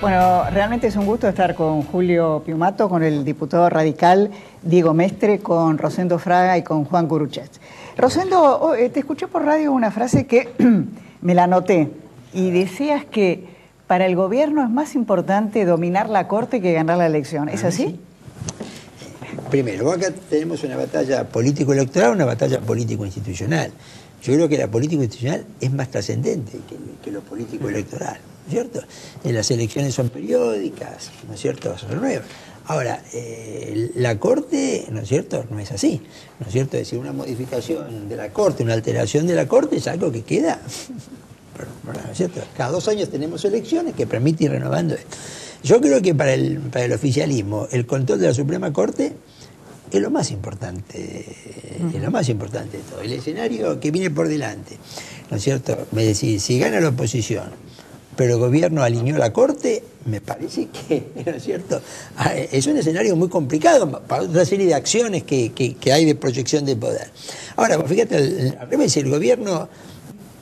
Bueno, realmente es un gusto estar con Julio Piumato, con el diputado radical Diego Mestre, con Rosendo Fraga y con Juan Curuchet. Rosendo, te escuché por radio una frase que me la anoté y decías que para el gobierno es más importante dominar la Corte que ganar la elección. ¿Es así? Sí. Primero, acá tenemos una batalla político-electoral, una batalla político-institucional. Yo creo que la político-institucional es más trascendente que lo político-electoral, ¿no es cierto? Las elecciones son periódicas, ¿no es cierto? Se renuevan. Ahora, la Corte, ¿no es cierto?, no es así, ¿no es cierto? Es decir, una modificación de la Corte, una alteración de la Corte es algo que queda, ¿no es cierto? Cada 2 años tenemos elecciones que permiten ir renovando esto. Yo creo que para el oficialismo el control de la Suprema Corte es lo más importante, es lo más importante de todo. El escenario que viene por delante, ¿no es cierto? Me decís, si gana la oposición, pero el gobierno alineó la Corte, me parece que, ¿no es cierto?, es un escenario muy complicado para otra serie de acciones que hay de proyección de poder. Ahora, fíjate, al revés, si el gobierno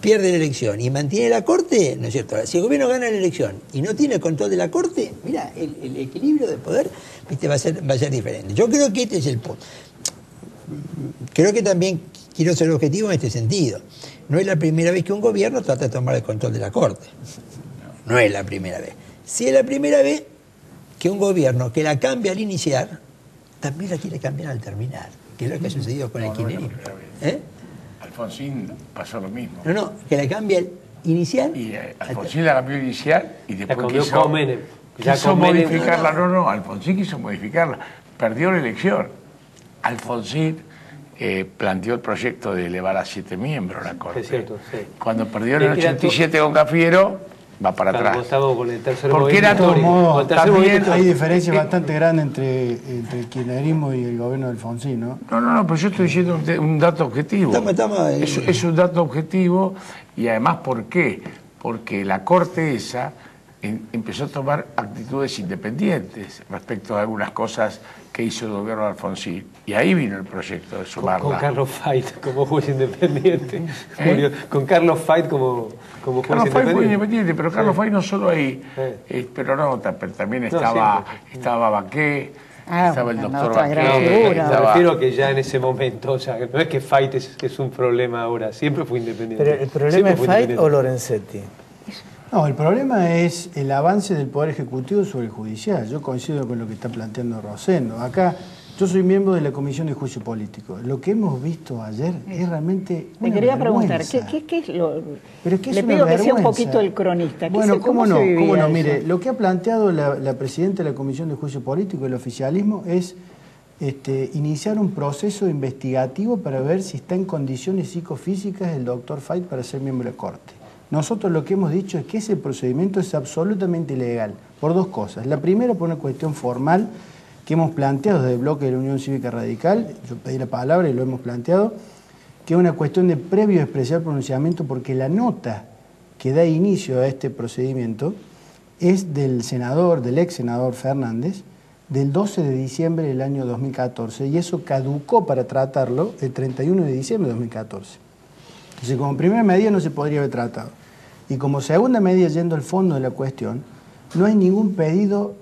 pierde la elección y mantiene la Corte, ¿no es cierto? Si el gobierno gana la elección y no tiene control de la Corte, mira, el equilibrio de poder, ¿viste?, va a ser diferente. Yo creo que este es el punto. Creo que también quiero ser objetivo en este sentido. No es la primera vez que un gobierno trata de tomar el control de la Corte. No es la primera vez. Sí es la primera vez que un gobierno que la cambia al iniciar, también la quiere cambiar al terminar, que es lo que ha sucedido con el kirchnerismo. Alfonsín pasó lo mismo. No, que la cambia al inicial. Y Alfonsín la cambió inicial y después quiso Menem. modificarla. No, Alfonsín quiso modificarla. Perdió la elección. Alfonsín planteó el proyecto de elevar a 7 miembros la Corte. Es cierto, sí. Cuando perdió en el 87 con Cafiero, va para atrás. Con el tercer porque era todo. Hay diferencias bastante grandes entre el kirchnerismo y el gobierno de Alfonsín, ¿no? No, pero yo estoy diciendo un dato objetivo. Es un dato objetivo y además, ¿por qué? Porque la Corte esa empezó a tomar actitudes independientes respecto a algunas cosas que hizo el gobierno de Alfonsín. Y ahí vino el proyecto de sumarla. Con Carlos Fait como juez independiente. Con Carlos Fait como juez Carlos independiente. Fait fue independiente, pero Carlos Fait no solo ahí, pero también estaba Baqué, estaba el doctor Baqué. Me refiero a que ya en ese momento, o sea, no es que Fait es un problema ahora, siempre fue independiente. ¿Pero el problema es Fait o Lorenzetti? No, el problema es el avance del Poder Ejecutivo sobre el Judicial. Yo coincido con lo que está planteando Rosendo. Acá, yo soy miembro de la Comisión de Juicio Político. Lo que hemos visto ayer es realmente una Te quería preguntar, vergüenza. ¿qué es lo...? Pero es que Le es pido una que sea un vergüenza. poquito el cronista. Bueno, ¿cómo no? Eso? Mire, lo que ha planteado la presidenta de la Comisión de Juicio Político, el oficialismo, es iniciar un proceso investigativo para ver si está en condiciones psicofísicas el doctor Fait para ser miembro de la Corte. Nosotros lo que hemos dicho es que ese procedimiento es absolutamente ilegal, por 2 cosas. La primera, por una cuestión formal que hemos planteado desde el bloque de la Unión Cívica Radical, yo pedí la palabra y lo hemos planteado, que es una cuestión de previo especial pronunciamiento, porque la nota que da inicio a este procedimiento es del ex senador Fernández, del 12 de diciembre del año 2014, y eso caducó para tratarlo el 31 de diciembre de 2014. Entonces, como primera medida no se podría haber tratado. Y como segunda medida, yendo al fondo de la cuestión, no hay ningún pedido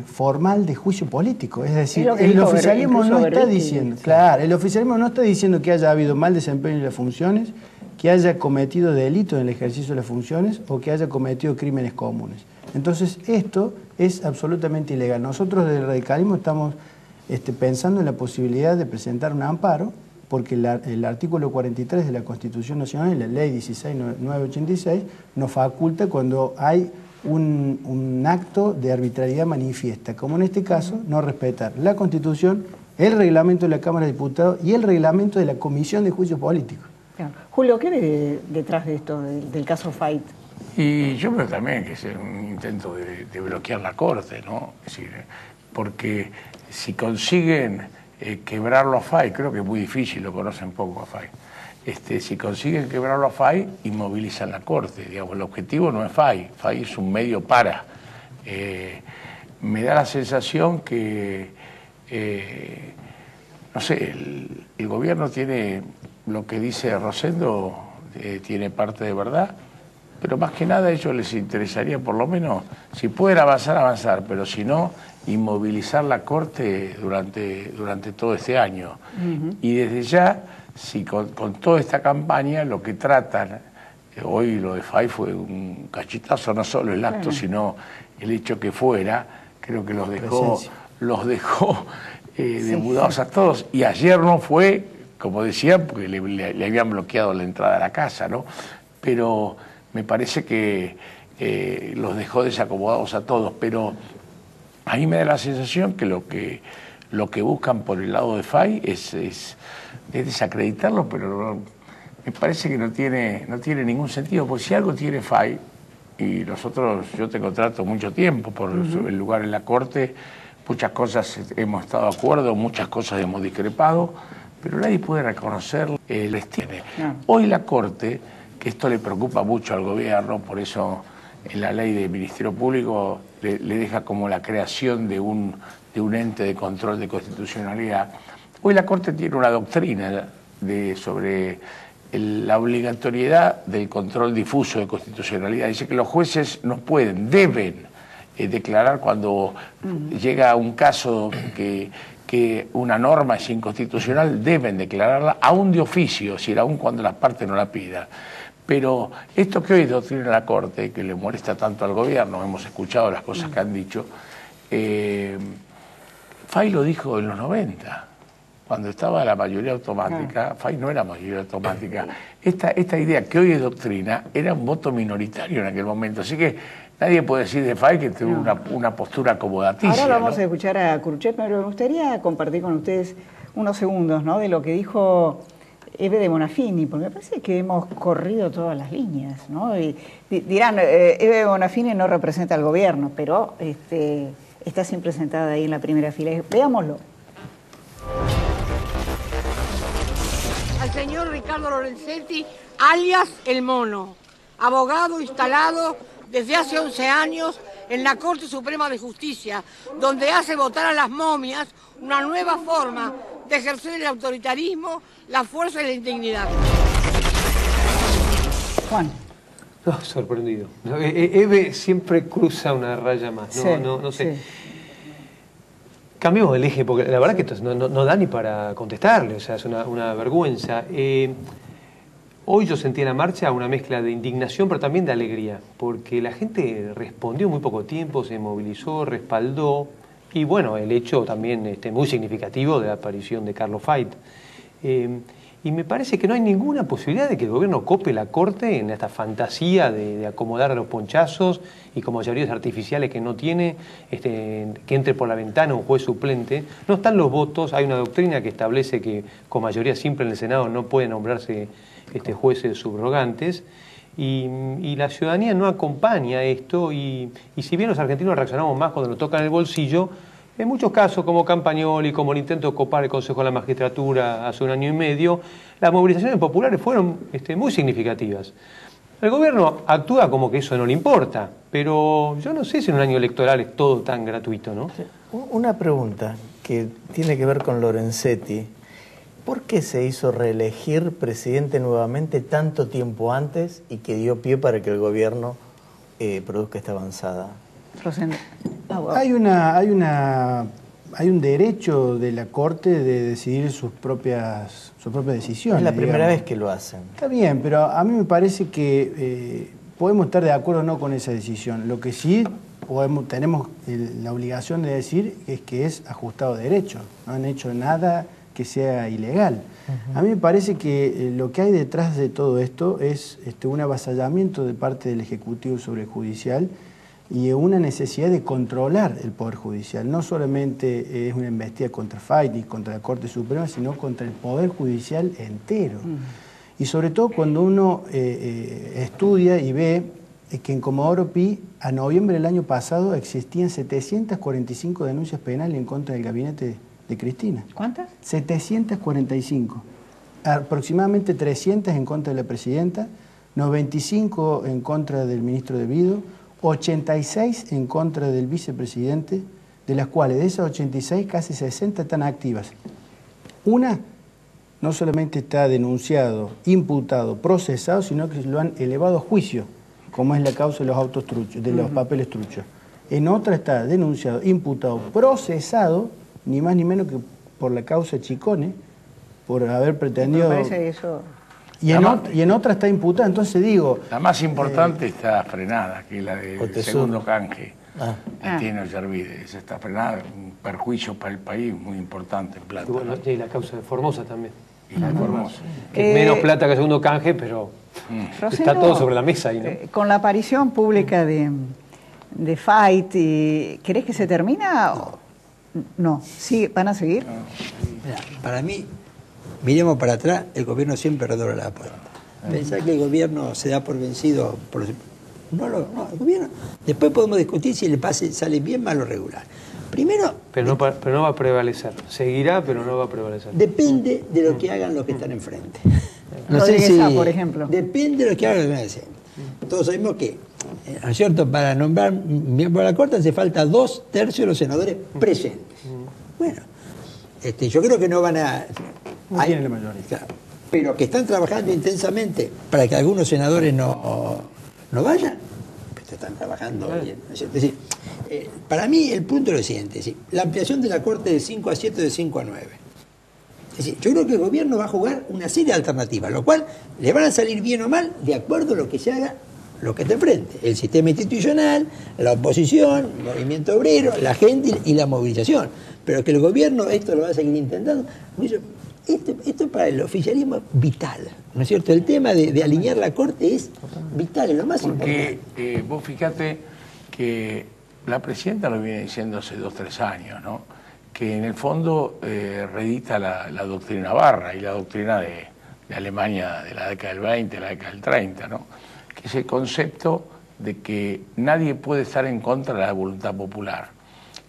formal de juicio político. Es decir, el oficialismo no está diciendo, claro, el oficialismo no está diciendo que haya habido mal desempeño en las funciones, que haya cometido delitos en el ejercicio de las funciones o que haya cometido crímenes comunes. Entonces, esto es absolutamente ilegal. Nosotros desde el radicalismo estamos pensando en la posibilidad de presentar un amparo, porque el artículo 43 de la Constitución Nacional y la Ley 16.986 nos faculta cuando hay un acto de arbitrariedad manifiesta, como en este caso, no respetar la Constitución, el reglamento de la Cámara de Diputados y el reglamento de la Comisión de Juicio Político. Julio, ¿qué ve detrás de esto, del caso Fait? Y yo creo también que es un intento de bloquear la Corte, ¿no? Es decir, porque si consiguen quebrarlo a Fait, creo que es muy difícil, lo conocen poco a Fait. Si consiguen quebrarlo a Fait, inmovilizan la Corte. Digamos, el objetivo no es Fait es un medio para. Me da la sensación que, no sé, el gobierno tiene, lo que dice Rosendo, tiene parte de verdad, pero más que nada a ellos les interesaría por lo menos, si pueden avanzar, pero si no, inmovilizar la Corte durante todo este año. Y desde ya, si con toda esta campaña lo que tratan, hoy lo de FAI fue un cachetazo, no solo el acto, sino el hecho que fuera, creo que los dejó demudados a todos, y ayer no fue, como decían, porque le habían bloqueado la entrada a la casa, ¿no? Pero me parece que los dejó desacomodados a todos, pero a mí me da la sensación que lo que buscan por el lado de FAI es desacreditarlo, pero me parece que no tiene ningún sentido, porque si algo tiene FAI, y yo te contrato mucho tiempo por el lugar en la Corte, muchas cosas hemos estado de acuerdo, muchas cosas hemos discrepado, pero nadie puede reconocer el estilo. Hoy la Corte, que esto le preocupa mucho al gobierno, por eso en la ley del Ministerio Público le deja como la creación de un ente de control de constitucionalidad. Hoy la Corte tiene una doctrina sobre la obligatoriedad del control difuso de constitucionalidad. Dice que los jueces no pueden, deben declarar cuando llega un caso que una norma es inconstitucional, deben declararla aún de oficio, es decir, aún cuando las partes no la pidan. Pero esto que hoy doctrina la Corte, que le molesta tanto al gobierno, hemos escuchado las cosas que han dicho, FAI lo dijo en los 90. Cuando estaba la mayoría automática, FAI no era mayoría automática. Esta idea que hoy es doctrina era un voto minoritario en aquel momento. Así que nadie puede decir de FAI que tuvo una postura acomodaticia. Ahora vamos a escuchar a Kuruchet, pero me gustaría compartir con ustedes unos segundos, ¿no?, de lo que dijo Eve de Bonafini, porque me parece que hemos corrido todas las líneas, ¿no? Y dirán, Eve de Bonafini no representa al gobierno, pero está siempre sentada ahí en la primera fila. Veámoslo. Al señor Ricardo Lorenzetti, alias El Mono, abogado instalado desde hace 11 años en la Corte Suprema de Justicia, donde hace votar a las momias una nueva forma de ejercer el autoritarismo, la fuerza y la indignidad. Juan. No, sorprendido. Eve siempre cruza una raya más. No sé. Sí. Cambiemos el eje, porque la verdad que esto no da ni para contestarle, o sea, es una vergüenza. Hoy yo sentí en la marcha una mezcla de indignación, pero también de alegría, porque la gente respondió en muy poco tiempo, se movilizó, respaldó, y bueno, el hecho también muy significativo de la aparición de Carlos Fait. Y me parece que no hay ninguna posibilidad de que el gobierno cope la Corte en esta fantasía de acomodar a los ponchazos y con mayorías artificiales que no tiene, que entre por la ventana un juez suplente. No están los votos, hay una doctrina que establece que con mayoría simple en el Senado no pueden nombrarse jueces subrogantes, y la ciudadanía no acompaña esto, y si bien los argentinos reaccionamos más cuando nos tocan el bolsillo, en muchos casos, como Campagnoli, como el intento de copar el Consejo de la Magistratura hace un año y medio, las movilizaciones populares fueron muy significativas. El gobierno actúa como que eso no le importa, pero yo no sé si en un año electoral es todo tan gratuito, ¿no? Una pregunta que tiene que ver con Lorenzetti. ¿Por qué se hizo reelegir presidente nuevamente tanto tiempo antes y que dio pie para que el gobierno produzca esta avanzada? Hay un derecho de la Corte de decidir sus propias decisiones. Es la primera vez que lo hacen. Está bien, pero a mí me parece que podemos estar de acuerdo o no con esa decisión. Lo que sí tenemos la obligación de decir es que es ajustado a derecho. No han hecho nada que sea ilegal. A mí me parece que lo que hay detrás de todo esto es un avasallamiento de parte del Ejecutivo sobre el Judicial y una necesidad de controlar el Poder Judicial. No solamente es una embestida contra FAIT y contra la Corte Suprema, sino contra el Poder Judicial entero. Y sobre todo cuando uno estudia y ve que en Comodoro Pi, a noviembre del año pasado, existían 745 denuncias penales en contra del gabinete de Cristina. ¿Cuántas? 745. Aproximadamente 300 en contra de la presidenta, 95 en contra del ministro de Vido, 86 en contra del vicepresidente, de las cuales de esas 86 casi 60 están activas. Una no solamente está denunciado, imputado, procesado, sino que lo han elevado a juicio. como es la causa de los autos truchos, de los papeles truchos. En otra está denunciado, imputado, procesado, ni más ni menos que por la causa Chicone, por haber pretendido... Me parece eso... Y en otra está imputada, entonces digo... La más importante está frenada, que es la del segundo canje. Tiene Yervide, esa está frenada, un perjuicio para el país muy importante en plata. Bueno, y la causa de Formosa también. Y la de Formosa. Que menos plata que el segundo canje, pero está todo sobre la mesa ahí, ¿no? Con la aparición pública de Fight, ¿crees que se termina? No. ¿Sí, van a seguir? No. Mira, para mí, miremos para atrás, el gobierno siempre redobla la apuesta. Pensar que el gobierno se da por vencido, no, el gobierno, después podemos discutir si le sale bien, mal o regular. Primero... Pero no va a prevalecer. Seguirá, pero no va a prevalecer. Depende de lo que hagan los que están enfrente. No sé si, por ejemplo. Depende de lo que hagan los que están enfrente. Todos sabemos que, ¿no es cierto?, para nombrar miembro de la Corte hace falta 2/3 de los senadores presentes. Bueno, yo creo que no van a... No tienen la mayoría. Claro, pero que están trabajando intensamente para que algunos senadores no vayan, pues están trabajando bien, ¿no es cierto? Es decir, para mí el punto es lo siguiente, es decir, la ampliación de la Corte de 5 a 7, de 5 a 9. Es decir, yo creo que el gobierno va a jugar una serie de alternativas, lo cual le van a salir bien o mal de acuerdo a lo que se haga, lo que esté enfrente. El sistema institucional, la oposición, el movimiento obrero, la gente y la movilización. Pero que el gobierno esto lo va a seguir intentando. Esto para el oficialismo es vital, ¿no es cierto? El tema de alinear la Corte es vital, es lo más importante. Porque vos fíjate que la presidenta lo viene diciendo hace 2 o 3 años, ¿no? Que en el fondo reedita la doctrina Barra y la doctrina de Alemania de la década del 20, la década del 30, ¿no? Que es el concepto de que nadie puede estar en contra de la voluntad popular.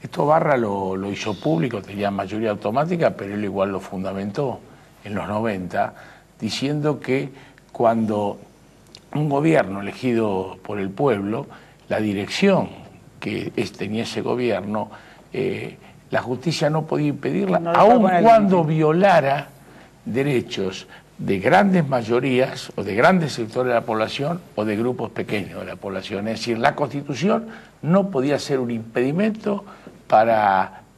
Esto Barra lo hizo público, tenía mayoría automática, pero él igual lo fundamentó en los 90, diciendo que cuando un gobierno elegido por el pueblo, la dirección que tenía ese gobierno, la justicia no podía impedirla, aun cuando violara derechos de grandes mayorías o de grandes sectores de la población o de grupos pequeños de la población. Es decir, la Constitución no podía ser un impedimento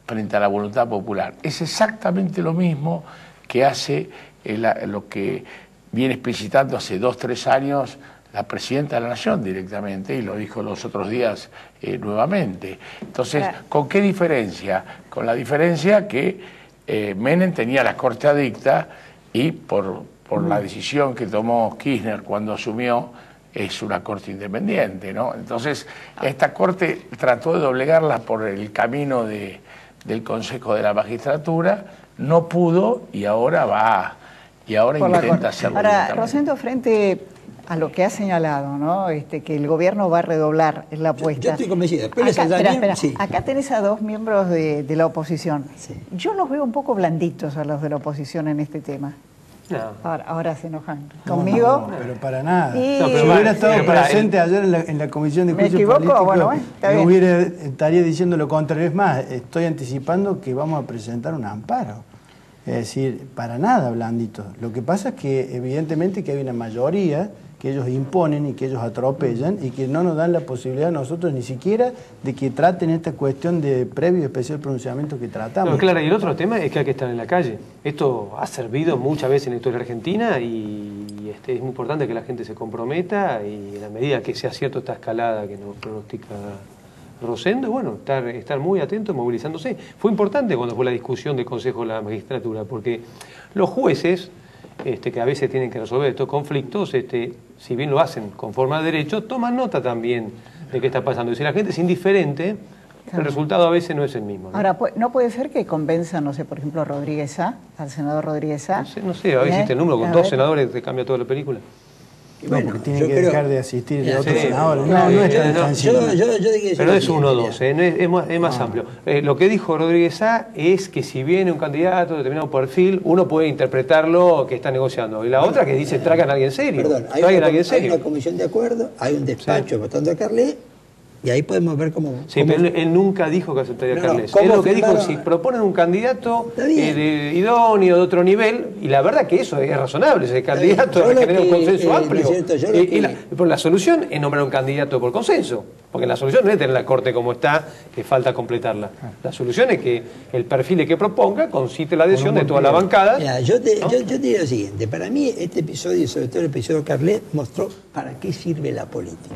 frente a la voluntad popular. Es exactamente lo mismo que hace lo que viene explicitando hace 2 o 3 años la presidenta de la Nación directamente, y lo dijo los otros días nuevamente. Entonces, ¿con qué diferencia? Con la diferencia que Menem tenía la Corte adicta y por la decisión que tomó Kirchner cuando asumió, es una Corte independiente, ¿no? Entonces, esta Corte trató de doblegarla por el camino del Consejo de la Magistratura, no pudo y ahora intenta hacerlo. Ahora, Rosendo, frente a lo que ha señalado, ¿no? Que el gobierno va a redoblar la apuesta. Yo estoy convencido. Espera. Sí. Acá tenés a 2 miembros de la oposición. Sí. Yo los veo un poco blanditos a los de la oposición en este tema. No. Ahora se enojan conmigo. No, pero para nada. Y... No, pero si hubiera estado presente ayer en la Comisión de Juicio Político, bueno, estaría diciendo lo contrario. Es más, estoy anticipando que vamos a presentar un amparo. Es decir, para nada blandito. Lo que pasa es que evidentemente que hay una mayoría que ellos imponen y que ellos atropellan y que no nos dan la posibilidad a nosotros ni siquiera de que traten esta cuestión de previo y especial pronunciamiento que tratamos. No, claro, y el otro tema es que hay que estar en la calle. Esto ha servido muchas veces en la historia argentina y es muy importante que la gente se comprometa y en la medida que sea cierto esta escalada que nos pronostica Rosendo, bueno, estar muy atento, movilizándose. Fue importante cuando fue la discusión del Consejo de la Magistratura, porque los jueces, que a veces tienen que resolver estos conflictos, si bien lo hacen conforme al derecho, toman nota también de qué está pasando. Y si la gente es indiferente, el resultado a veces no es el mismo, ¿no? Ahora, ¿no puede ser que convenzan, no sé, por ejemplo, al senador Rodríguez Sá? No sé, a ver si el número con 2 senadores te cambia toda la película. Bueno, porque tienen que dejar de asistir de otros senadores. No es tan sencillo. Pero no es 1 o 2, es más amplio. Lo que dijo Rodríguez Sá es que si viene un candidato de determinado perfil, uno puede interpretarlo que está negociando. Y la otra que dice, traigan a alguien serio. Perdón, hay una comisión de acuerdo, hay un despacho votando a Carlet, Y ahí podemos ver cómo... Sí, pero él nunca dijo que aceptaría a Carles. ¿cómo Él lo que dijo firmaron? es si proponen un candidato idóneo, de otro nivel, y la verdad que eso es razonable, ese candidato genera un consenso amplio. Pero la solución es nombrar un candidato por consenso, porque la solución no es tener la Corte como está, que falta completarla. La solución es que el perfil que proponga concite la adhesión de todas las bancadas. Mira, yo te digo lo siguiente, para mí este episodio, sobre todo el episodio de Carlet, mostró para qué sirve la política.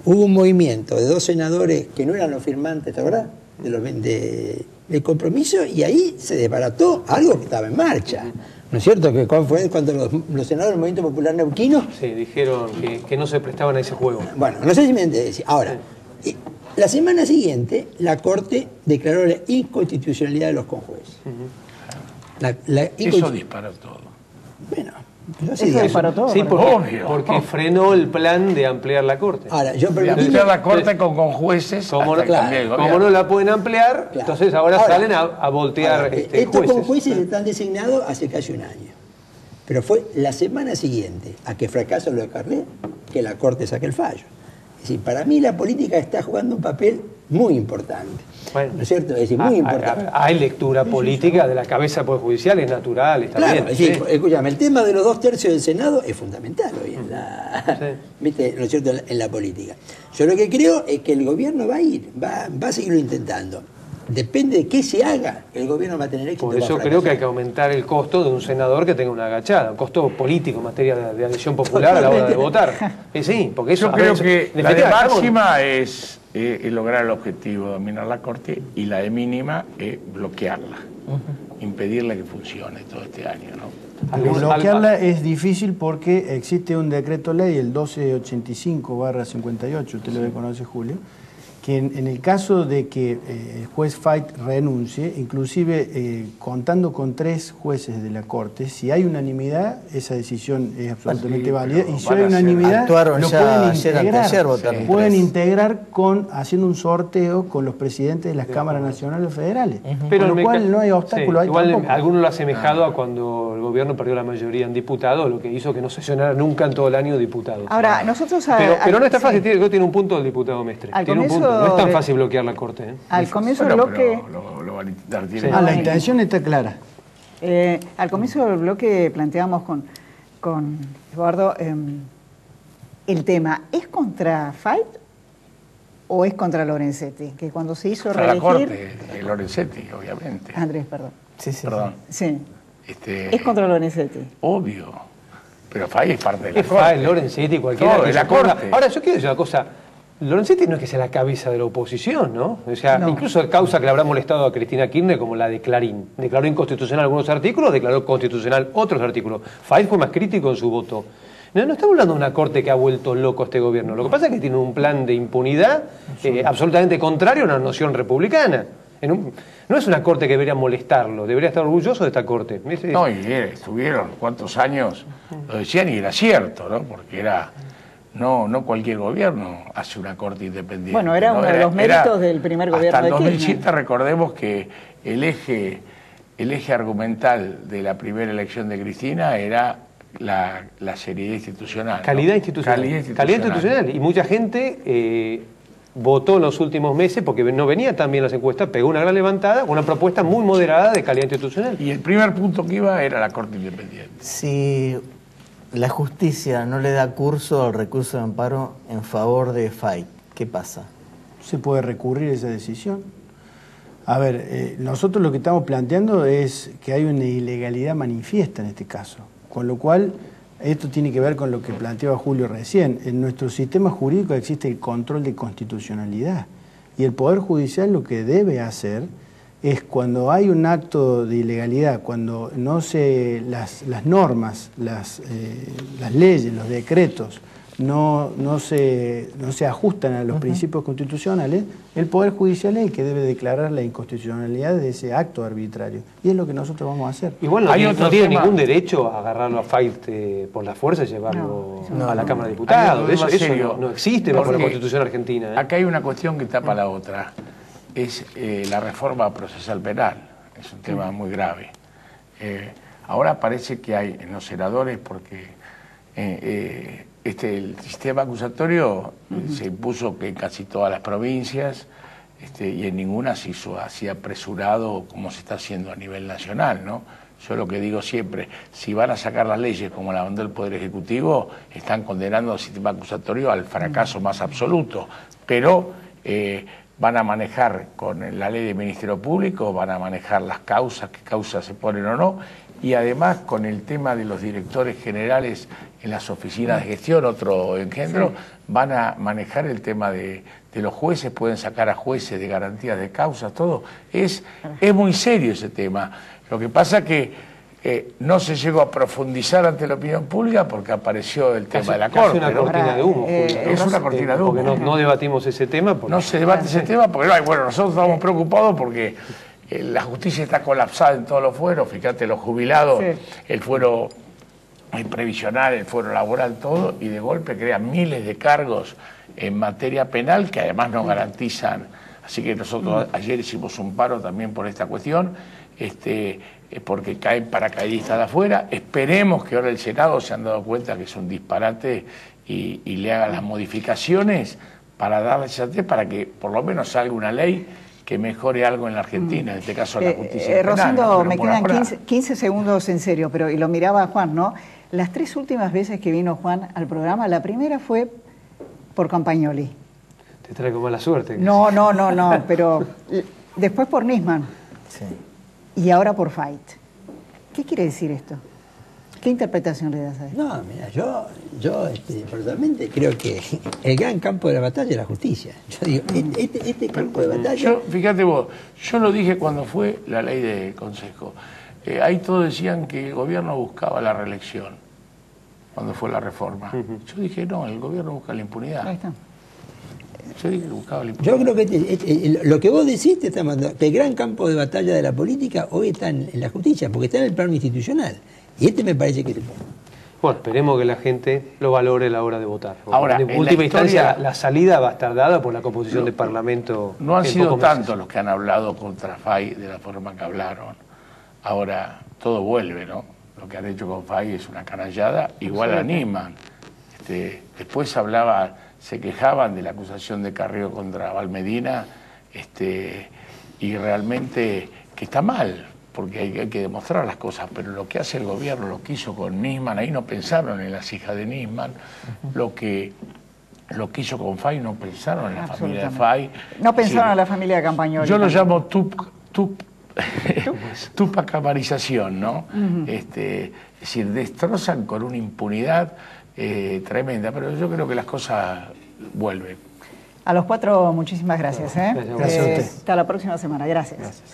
Hubo un movimiento de 2 senadores que no eran los firmantes, ¿te acordás? De compromiso, y ahí se desbarató algo que estaba en marcha. ¿No es cierto? Que fue cuando los senadores del Movimiento Popular Neuquino... Sí, dijeron que no se prestaban a ese juego. Bueno, no sé si me entendés. Ahora, la semana siguiente, la Corte declaró la inconstitucionalidad de los conjueces. Eso disparó todo. Bueno... Eso disparó todo. Sí, porque frenó el plan de ampliar la Corte. Ahora, yo ampliar la Corte con jueces. Como no la pueden ampliar, entonces ahora salen a voltear estos jueces están designados hace casi un año. Pero fue la semana siguiente a que fracasó lo de Carlet que la Corte saque el fallo. Es decir, para mí la política está jugando un papel muy importante. Bueno, ¿no es cierto? Es decir, muy importante. Hay lectura política de la cabeza del Poder Judicial, es natural, está bien. Es decir, escúchame, el tema de los 2/3 del Senado es fundamental hoy en la, ¿viste? ¿No es cierto? En la política. Yo lo que creo es que el gobierno va a ir, va a seguirlo intentando. Depende de qué se haga, el gobierno va a tener éxito. Por eso creo que hay que aumentar el costo de un senador que tenga una agachada, un costo político en materia de adhesión popular a la hora de votar. Sí, porque eso, yo creo que la de máxima es lograr el objetivo de dominar la Corte, y la de mínima es bloquearla, impedirle que funcione todo este año, ¿no? Bloquearla es difícil porque existe un decreto ley, el 1285/58, usted lo conoce, Julio, que en el caso de que el juez Fait renuncie, inclusive contando con 3 jueces de la Corte, si hay unanimidad, esa decisión es absolutamente válida, y si hay unanimidad, lo pueden integrar haciendo un sorteo con los presidentes de las cámaras nacionales federales, pero con lo cual no hay obstáculo. Sí, igual algunos lo ha asemejado a cuando el gobierno perdió la mayoría en diputados, lo que hizo que no sesionara nunca en todo el año diputados. Ahora, nosotros... Pero no está fácil, tiene un punto el diputado Mestre, tiene un punto. No es tan fácil bloquear la Corte. Al comienzo del bloque... Lo van a intentar. La intención está clara. Al comienzo del bloque planteamos con Eduardo el tema, ¿es contra Fait o es contra Lorenzetti? Que cuando se hizo reelegir... la Corte, Lorenzetti, obviamente. Andrés, perdón. Perdón. Sí. Es contra Lorenzetti. Obvio. Pero Fait es parte de la Corte. Fait, Lorenzetti, cualquiera de la Corte. Ahora, yo quiero decir una cosa. Lorenzetti no es que sea la cabeza de la oposición, ¿no? O sea, incluso causa que le habrá molestado a Cristina Kirchner, como la de Clarín. Declaró inconstitucional algunos artículos, declaró constitucional otros artículos. Fait fue más crítico en su voto. No estamos hablando de una Corte que ha vuelto loco a este gobierno. Lo que pasa es que tiene un plan de impunidad absolutamente contrario a una noción republicana. No es una Corte que debería molestarlo, debería estar orgulloso de esta Corte. No, y estuvieron cuántos años, lo decían y era cierto, ¿no? Porque era... No cualquier gobierno hace una Corte independiente. Bueno, era uno de los méritos del primer gobierno de Kirchner. Hasta el 2007 recordemos que el eje argumental de la primera elección de Cristina era la seriedad institucional. Calidad institucional. Y mucha gente votó en los últimos meses, porque no venía tan bien las encuestas, pegó una gran levantada, una propuesta muy moderada de calidad institucional. Y el primer punto que iba era la Corte independiente. Sí. La justicia no le da curso al recurso de amparo en favor de Fait. ¿Qué pasa? Se puede recurrir a esa decisión. A ver, nosotros lo que estamos planteando es que hay una ilegalidad manifiesta en este caso, con lo cual esto tiene que ver con lo que planteaba Julio recién. En nuestro sistema jurídico existe el control de constitucionalidad y el Poder Judicial lo que debe hacer es cuando hay un acto de ilegalidad, cuando las normas, las leyes, los decretos no se ajustan a los principios constitucionales, el Poder Judicial es el que debe declarar la inconstitucionalidad de ese acto arbitrario. Y es lo que nosotros vamos a hacer. Igual no tiene ningún derecho a agarrarlo a Fait por la fuerza y llevarlo a la Cámara de Diputados. Eso no existe bajo la Constitución argentina. Acá hay una cuestión que tapa la otra. Es la reforma procesal penal. Es un tema muy grave. Ahora parece que hay en los senadores, porque el sistema acusatorio se impuso que en casi todas las provincias y en ninguna se hizo así apresurado como se está haciendo a nivel nacional, ¿no? Yo lo que digo siempre, si van a sacar las leyes como la mandó el Poder Ejecutivo, están condenando al sistema acusatorio al fracaso más absoluto, pero van a manejar con la ley de Ministerio Público, van a manejar las causas, qué causas se ponen o no, y además con el tema de los directores generales en las oficinas de gestión, otro engendro, van a manejar el tema de los jueces, pueden sacar a jueces de garantías de causas, todo. Es muy serio ese tema. Lo que pasa que no se llegó a profundizar ante la opinión pública porque apareció el tema de la Corte. Es una cortina de humo. Es una cortina de humo. Porque no debatimos ese tema. No se debate ese tema porque bueno, nosotros estamos preocupados porque la justicia está colapsada en todos los fueros. Fíjate, los jubilados, el fuero previsional, el fuero laboral, todo, y de golpe crean miles de cargos en materia penal que además no garantizan. Así que nosotros ayer hicimos un paro también por esta cuestión, porque caen paracaidistas de afuera. Esperemos que ahora el Senado se han dado cuenta que es un disparate y le haga las modificaciones para darle certeza, para que por lo menos salga una ley que mejore algo en la Argentina, en este caso la justicia penal. Rosendo, ¿no? me quedan 15 segundos en serio, y lo miraba Juan, ¿no? Las 3 últimas veces que vino Juan al programa, la primera fue por Campagnoli. Te traigo mala suerte. No, pero después por Nisman. Sí. Y ahora por Fayt. ¿Qué quiere decir esto? ¿Qué interpretación le das a esto? No, mira, yo personalmente creo que el gran campo de la batalla es la justicia. Yo digo, este campo de batalla... Fíjate vos, yo lo dije cuando fue la ley de consejo. Ahí todos decían que el gobierno buscaba la reelección, cuando fue la reforma. Yo dije, no, el gobierno busca la impunidad. Ahí está. Yo dije que buscaba la impunidad. Yo creo que lo que vos decís te está mandando, que el gran campo de batalla de la política hoy está en la justicia, porque está en el plano institucional. Y me parece que es el punto. Bueno, esperemos que la gente lo valore a la hora de votar. Ahora, en última instancia, la salida va a estar dada por la composición del Parlamento. No han sido tantos los que han hablado contra Fay de la forma que hablaron. Ahora, todo vuelve, ¿no? Lo que han hecho con Fay es una canallada, igual a Nisman. Después se quejaban de la acusación de Carrió contra Valmedina, y realmente que está mal, porque hay que demostrar las cosas, pero lo que hace el gobierno, lo que hizo con Nisman, ahí no pensaron en las hijas de Nisman, lo que hizo con Fay no pensaron en la familia de Fay. No pensaron en la familia de Campagnoli. Yo lo llamo tupacamarización, ¿no? Es decir, destrozan con una impunidad tremenda, pero yo creo que las cosas vuelven. A los 4, muchísimas gracias. Gracias a Hasta la próxima semana. Gracias.